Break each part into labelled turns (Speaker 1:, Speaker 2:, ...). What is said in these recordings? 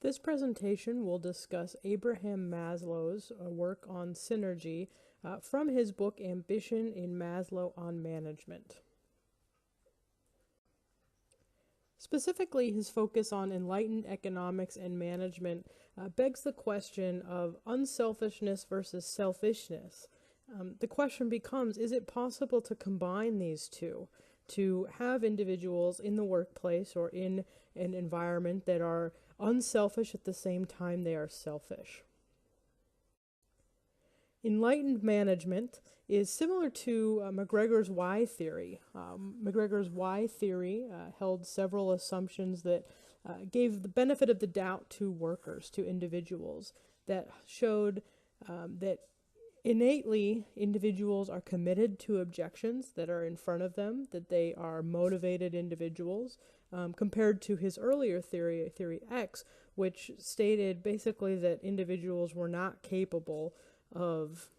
Speaker 1: This presentation will discuss Abraham Maslow's work on synergy from his book Ambition in Maslow on Management. Specifically, his focus on enlightened economics and management begs the question of unselfishness versus selfishness. The question becomes, is it possible to combine these two, to have individuals in the workplace or in an environment that are unselfish at the same time they are selfish? Enlightened management is similar to McGregor's Y theory. McGregor's Y theory held several assumptions that gave the benefit of the doubt to workers, to individuals, that showed that innately individuals are committed to objections that are in front of them, that they are motivated individuals, compared to his earlier theory, Theory X, which stated basically that individuals were not capable of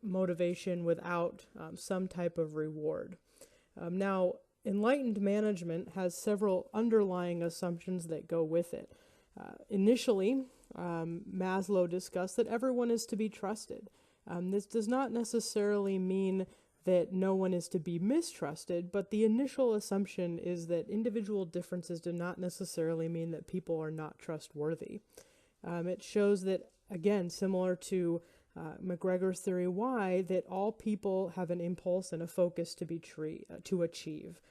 Speaker 1: motivation without some type of reward. Now, enlightened management has several underlying assumptions that go with it. Initially, Maslow discussed that everyone is to be trusted. This does not necessarily mean that no one is to be mistrusted, but the initial assumption is that individual differences do not necessarily mean that people are not trustworthy. It shows that, again, similar to McGregor's Theory Y, that all people have an impulse and a focus to achieve.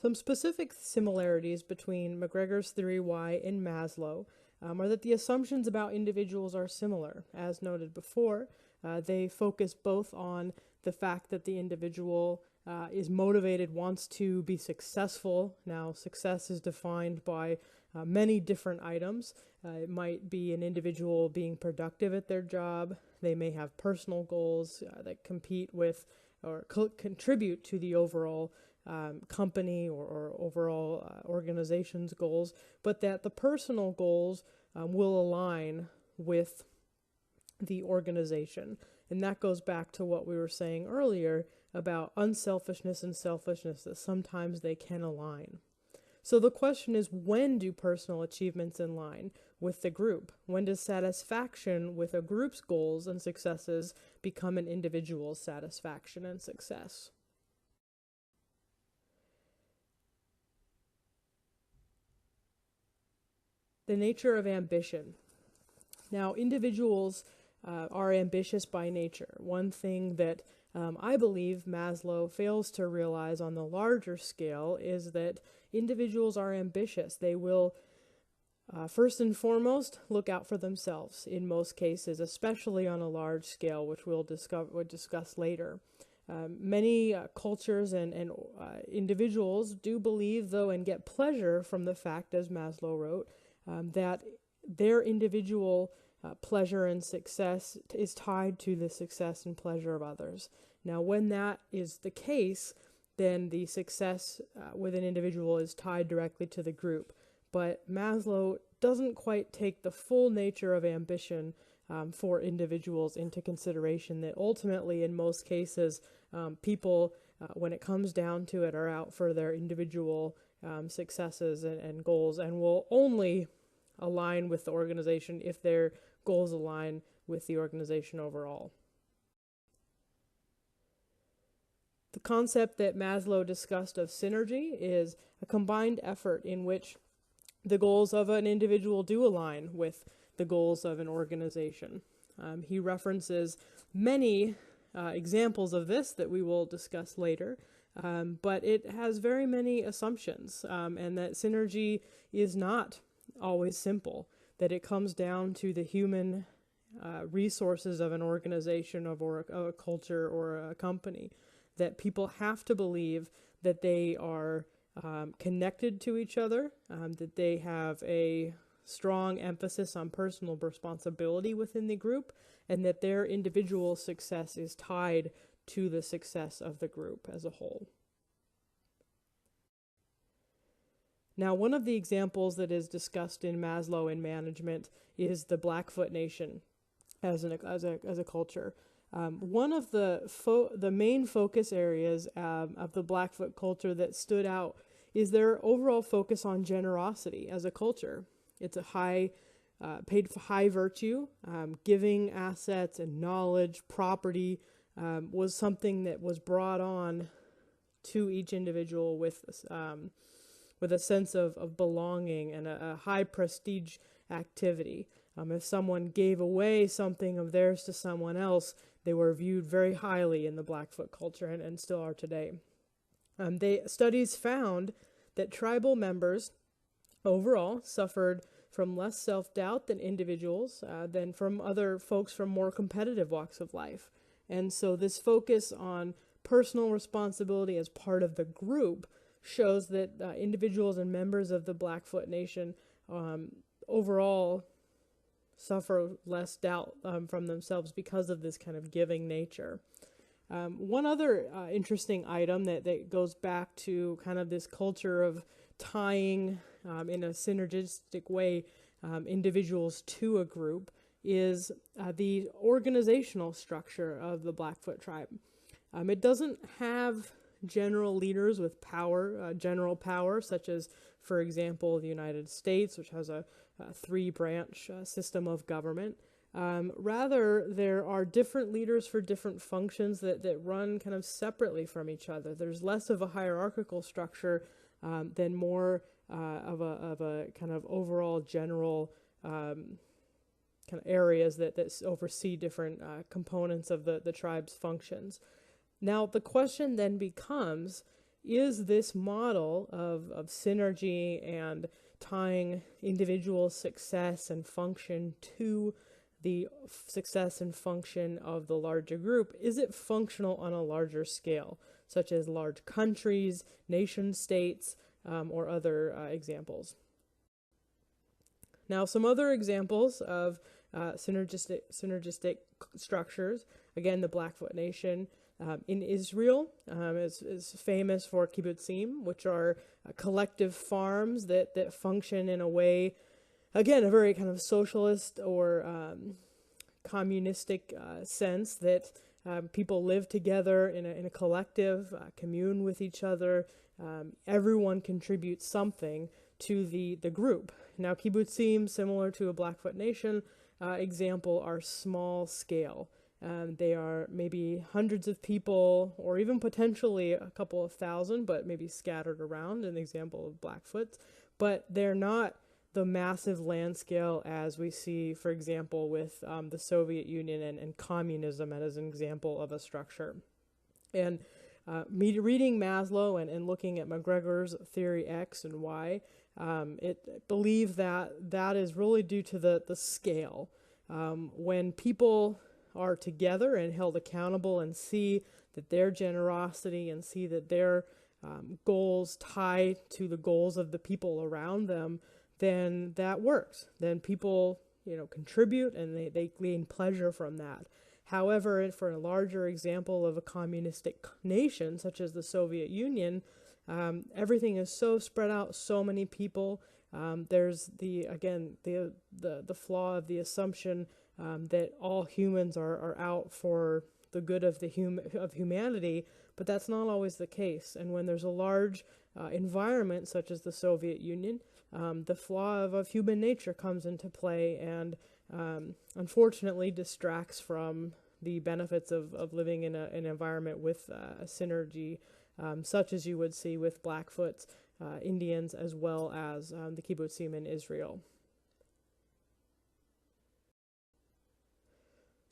Speaker 1: Some specific similarities between McGregor's Theory Y and Maslow are that the assumptions about individuals are similar. As noted before, they focus both on the fact that the individual is motivated, wants to be successful. Now, success is defined by many different items. It might be an individual being productive at their job. They may have personal goals that compete with or contribute to the overall company or overall organization's goals, but that the personal goals will align with the organization. And that goes back to what we were saying earlier about unselfishness and selfishness, that sometimes they can align. So the question is, when do personal achievements align with the group? When does satisfaction with a group's goals and successes become an individual's satisfaction and success? The nature of ambition. Now, individuals are ambitious by nature. One thing that I believe Maslow fails to realize on the larger scale is that individuals are ambitious. They will, first and foremost, look out for themselves in most cases, especially on a large scale, which we'll discuss later. Many cultures and individuals do believe, though, and get pleasure from the fact, as Maslow wrote, that their individual pleasure and success is tied to the success and pleasure of others. Now, when that is the case, then the success with an individual is tied directly to the group. But Maslow doesn't quite take the full nature of ambition for individuals into consideration, that ultimately, in most cases, people, when it comes down to it, are out for their individual successes and goals, and will only align with the organization if their goals align with the organization overall. The concept that Maslow discussed of synergy is a combined effort in which the goals of an individual do align with the goals of an organization. He references many examples of this that we will discuss later, but it has very many assumptions, and that synergy is not always simple, that it comes down to the human resources of an organization or a culture or a company, that people have to believe that they are connected to each other, that they have a strong emphasis on personal responsibility within the group, and that their individual success is tied to the success of the group as a whole. Now, one of the examples that is discussed in Maslow in management is the Blackfoot Nation as a culture. One of the main focus areas of the Blackfoot culture that stood out is their overall focus on generosity as a culture. It's a paid for high virtue. Giving assets and knowledge, property, was something that was brought on to each individual with a sense of belonging and a high prestige activity. If someone gave away something of theirs to someone else, they were viewed very highly in the Blackfoot culture and still are today. Studies found that tribal members overall suffered from less self-doubt than individuals, than from other folks from more competitive walks of life. And so this focus on personal responsibility as part of the group shows that individuals and members of the Blackfoot Nation overall suffer less doubt from themselves because of this kind of giving nature. One other interesting item that goes back to kind of this culture of tying in a synergistic way individuals to a group is the organizational structure of the Blackfoot tribe. It doesn't have general leaders with power, general power, such as, for example, the United States, which has a three-branch system of government. Rather, there are different leaders for different functions that run kind of separately from each other. There's less of a hierarchical structure than more of a kind of overall general kind of areas that oversee different components of the tribe's functions. Now, the question then becomes, is this model of synergy and tying individual success and function to the success and function of the larger group, is it functional on a larger scale, such as large countries, nation states, or other examples? Now, some other examples of synergistic structures, again, the Blackfoot Nation in Israel is famous for kibbutzim, which are collective farms that function in a way, again, a very kind of socialist or communistic sense that people live together in a collective, commune with each other. Everyone contributes something to the group. Now, kibbutzim, similar to a Blackfoot Nation example, are small scale. They are maybe hundreds of people, or even potentially a couple of thousand, but maybe scattered around, an example of Blackfoot. But they're not the massive land scale as we see, for example, with the Soviet Union and communism as an example of a structure. And reading Maslow and looking at McGregor's theory X and Y, it believe that is really due to the scale. When people are together and held accountable and see that their generosity and see that their goals tie to the goals of the people around them, then that works. Then people, contribute and they gain pleasure from that. However, for a larger example of a communistic nation, such as the Soviet Union, everything is so spread out, so many people. There's the flaw of the assumption that all humans are out for the good of humanity, but that's not always the case. And when there's a large environment such as the Soviet Union, the flaw of human nature comes into play and unfortunately distracts from the benefits of living in an environment with a synergy, such as you would see with Blackfoot Indians as well as the kibbutzim in Israel.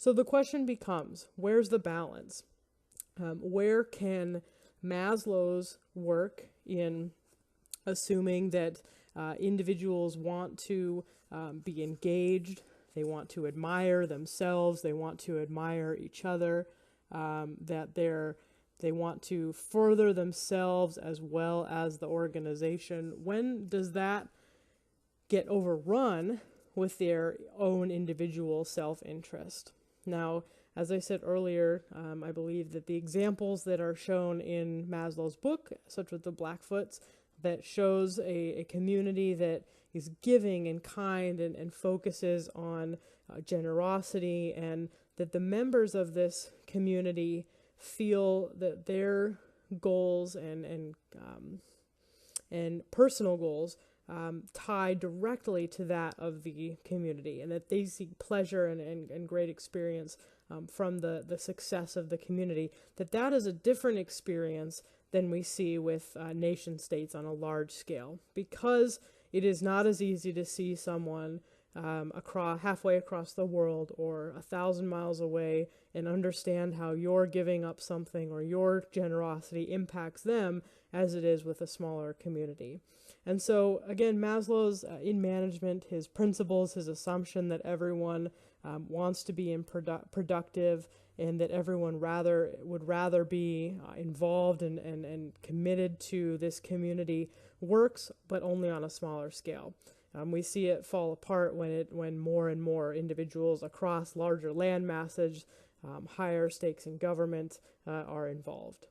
Speaker 1: So the question becomes, where's the balance? Where can Maslow's work in assuming that individuals want to be engaged, they want to admire themselves, they want to admire each other, that they want to further themselves as well as the organization, when does that get overrun with their own individual self-interest? Now, as I said earlier, I believe that the examples that are shown in Maslow's book, such as the Blackfoots, that shows a community that is giving and kind and focuses on generosity, and that the members of this community feel that their goals and and personal goals tie directly to that of the community, and that they seek pleasure and great experience from the success of the community, that is a different experience than we see with nation states on a large scale, because it is not as easy to see someone halfway across the world or 1,000 miles away and understand how your giving up something or your generosity impacts them as it is with a smaller community. And so, again, Maslow's in management, his principles, his assumption that everyone wants to be productive, and that everyone would rather be involved and committed to this community works, but only on a smaller scale. We see it fall apart when more and more individuals across larger land masses, higher stakes in government, are involved.